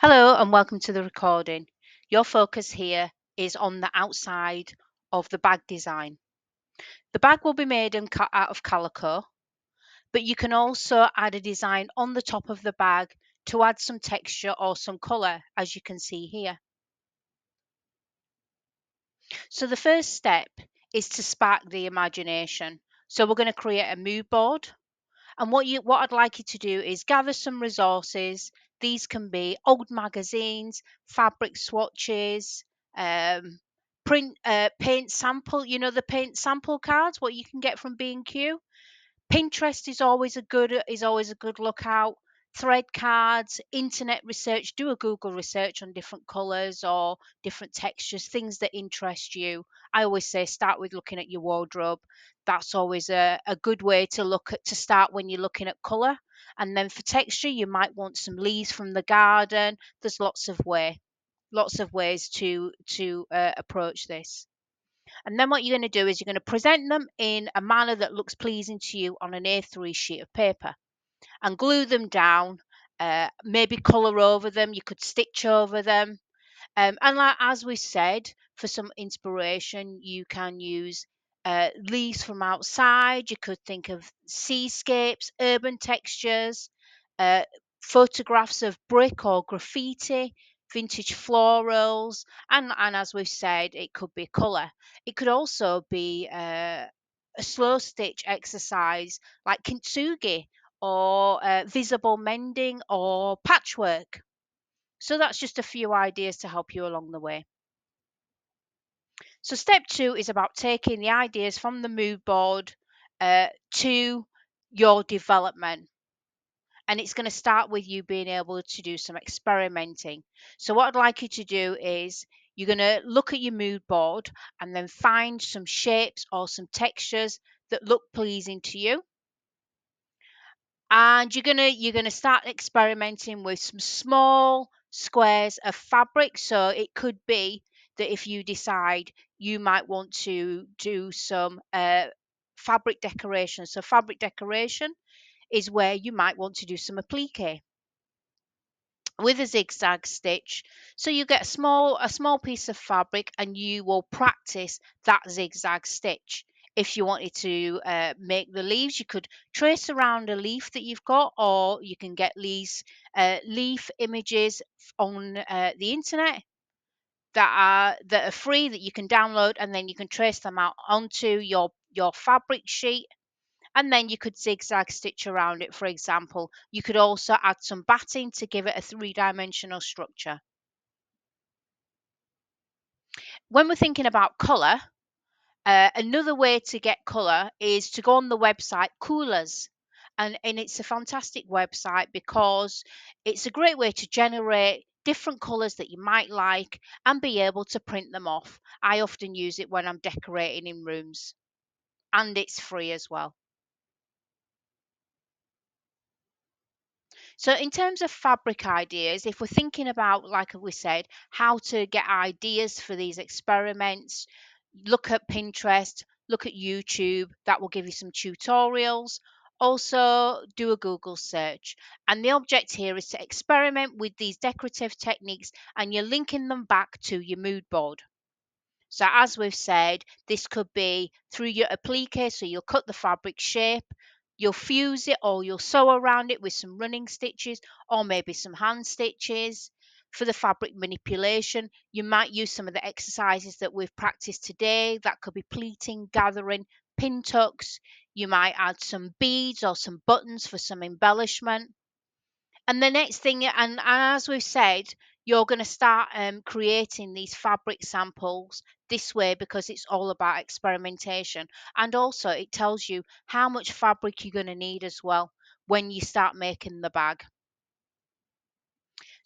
Hello and welcome to the recording. Your focus here is on the outside of the bag design. The bag will be made and cut out of calico, but you can also add a design on the top of the bag to add some texture or some colour, as you can see here. So the first step is to spark the imagination. So we're going to create a mood board. And what I'd like you to do is gather some resources. These can be old magazines, fabric swatches, paint sample. You know the paint sample cards, what you can get from B&Q. Pinterest is always a good lookout. Thread cards, internet research. Do a Google research on different colours or different textures, things that interest you. I always say start with looking at your wardrobe. That's always a good way to start when you're looking at colour. And then for texture, you might want some leaves from the garden. There's lots of ways to approach this. And then what you're going to do is you're going to present them in a manner that looks pleasing to you on an A3 sheet of paper and glue them down. Maybe colour over them. You could stitch over them. And like, as we said, for some inspiration, you can use leaves from outside. You could think of seascapes, urban textures, uh, photographs of brick or graffiti, vintage florals, and as we've said, it could be colour. It could also be a slow stitch exercise like kintsugi or visible mending or patchwork. So that's just a few ideas to help you along the way. So step two is about taking the ideas from the mood board to your development. And it's going to start with you being able to do some experimenting. So what I'd like you to do is you're going to look at your mood board and then find some shapes or some textures that look pleasing to you. And you're gonna start experimenting with some small squares of fabric. So it could be that if you decide you might want to do some fabric decoration. So fabric decoration is where you might want to do some applique with a zigzag stitch. So you get a small piece of fabric and you will practice that zigzag stitch. If you wanted to make the leaves, you could trace around a leaf that you've got, or you can get leaf images on the internet that are free that you can download, and then you can trace them out onto your fabric sheet, and then you could zigzag stitch around it. For example, you could also add some batting to give it a three-dimensional structure. When we're thinking about colour, another way to get colour is to go on the website Coolers. And it's a fantastic website because it's a great way to generate different colours that you might like and be able to print them off. I often use it when I'm decorating in rooms, and it's free as well. So, in terms of fabric ideas, if we're thinking about, like we said, how to get ideas for these experiments, look at Pinterest, look at YouTube, that will give you some tutorials. Also, do a Google search. And the object here is to experiment with these decorative techniques and you're linking them back to your mood board. So as we've said, this could be through your applique, so you'll cut the fabric shape, you'll fuse it or you'll sew around it with some running stitches or maybe some hand stitches. For the fabric manipulation, you might use some of the exercises that we've practiced today. That could be pleating, gathering, pin tucks. You might add some beads or some buttons for some embellishment. And the next thing, and as we've said, you're going to start creating these fabric samples this way because it's all about experimentation. And also, it tells you how much fabric you're going to need as well when you start making the bag.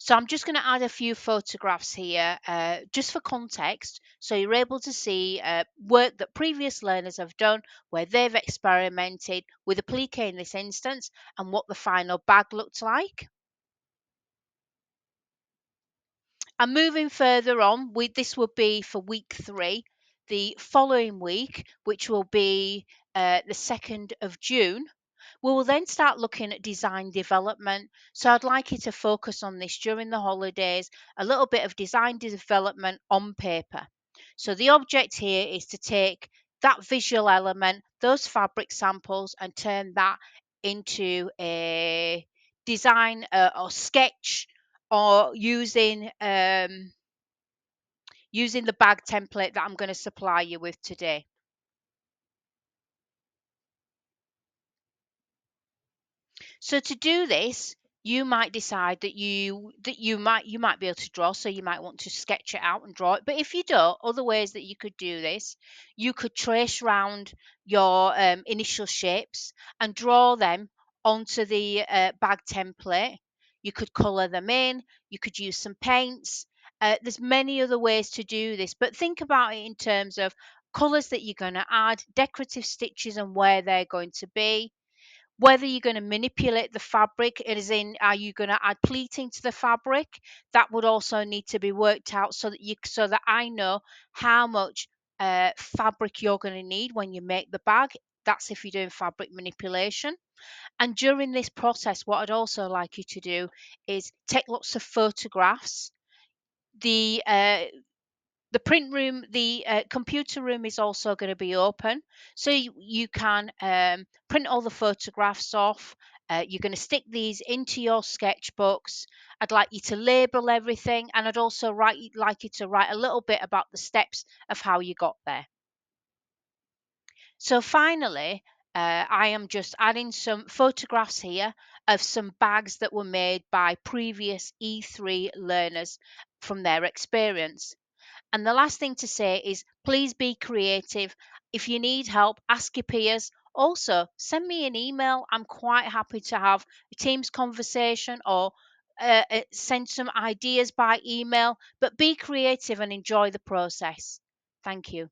So I'm just going to add a few photographs here just for context. So you're able to see work that previous learners have done where they've experimented with applique in this instance and what the final bag looked like. And moving further on, this will be for week 3. The following week, which will be the 2nd of June, We will then start looking at design development. So I'd like you to focus on this during the holidays, a little bit of design development on paper. So the object here is to take that visual element, those fabric samples, and turn that into a design or sketch, or using the bag template that I'm going to supply you with today. So to do this, you might decide that you might be able to draw, so you might want to sketch it out and draw it. But if you don't, other ways that you could do this, you could trace round your initial shapes and draw them onto the bag template. You could colour them in. You could use some paints. There's many other ways to do this, but think about it in terms of colours that you're going to add, decorative stitches and where they're going to be, whether you're going to manipulate the fabric, as in, are you going to add pleating to the fabric? That would also need to be worked out, so that I know how much fabric you're going to need when you make the bag. That's if you're doing fabric manipulation. And during this process, what I'd also like you to do is take lots of photographs. The print room, the computer room is also going to be open, so you can print all the photographs off. You're going to stick these into your sketchbooks. I'd like you to label everything, and I'd also like you to write a little bit about the steps of how you got there. So finally, I am just adding some photographs here of some bags that were made by previous E3 learners from their experience. And the last thing to say is, please be creative. If you need help, ask your peers. Also, send me an email. I'm quite happy to have a Teams conversation, or send some ideas by email. But be creative and enjoy the process. Thank you.